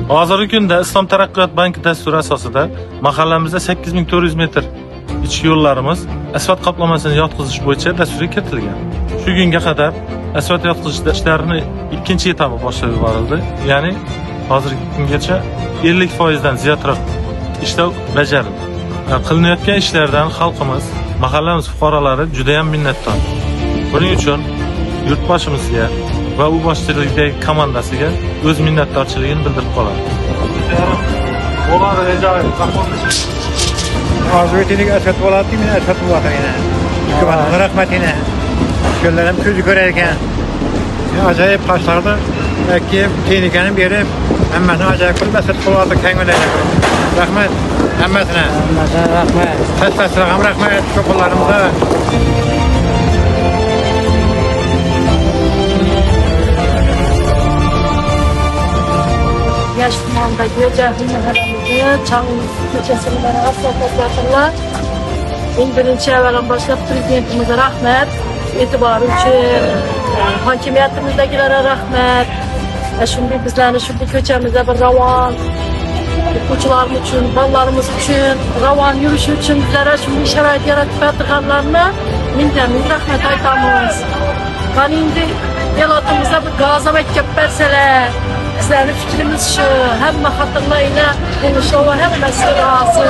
Hozirgi kunda Islom taraqqiyot banki dasturi asosida mahallamizda 8400 metr ichki yo'llarimiz asfalt qoplamasini yotqizish bo'yicha dasturga kiritilgan. Shu kunga qadar asfalt yotqizish ishlarini ikkinchi etapi boshlab yuborildi. Ya'ni hozirgi kungacha 50% dan ziyodroq ishlar bajarildi. Qilinayotgan ishlardan xalqimiz, mahallamiz fuqarolari juda ham minnatdor. Buning uchun yurtboshimizga va u boshchiligidagi komandasiga o'z minnatdorchiligini bildirib qoladi. Arzu ettiğiniz esat oladı mı? Esat oladı yine. Hükümetine rahmet yine. Göllerim közü görerken acayip taşlardı. Belki tehlikenin bir yeri emmesine acayip bir esat oladı kendine. Rahmet emmesine. Rahmet. Fesfesrağım rahmet şokullarımıza. Yaşlımandaki Cahil Mahallemizde Çağımız köşesinde asfalt yaptılar. Birinci evvelen başlayıp Prezidentimize rahmet, itibarı için, hakimiyetimizdekilerine rahmet. Şimdi bizlerin şimdi köçemize bir ravan, okuçularımız için, ballarımız için, ravan yürüyüşü için bizlere şimdi şerait yaratıp ettiklerine minderimiz rahmet aytamız. Ben indi elatımızda bir gaza mekkep verseler, bizlerin fikrimiz şu, hem hatırlayla konuşuyor, hem mesele razı.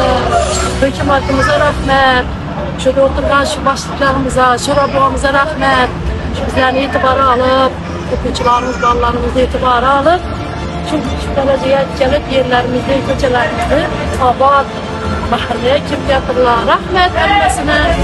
Hükümetimize rahmet, şurada oturan şu başlıklarımıza, şu rabuamıza rahmet. Bizlerin itibarı alıp, okuçularımız, ballarımızı itibarı alıp, çünkü şu belediyeye gelip yerlerimizde, köçelerimizde, abad, mahalleye kim yapırlar, rahmet elmesine.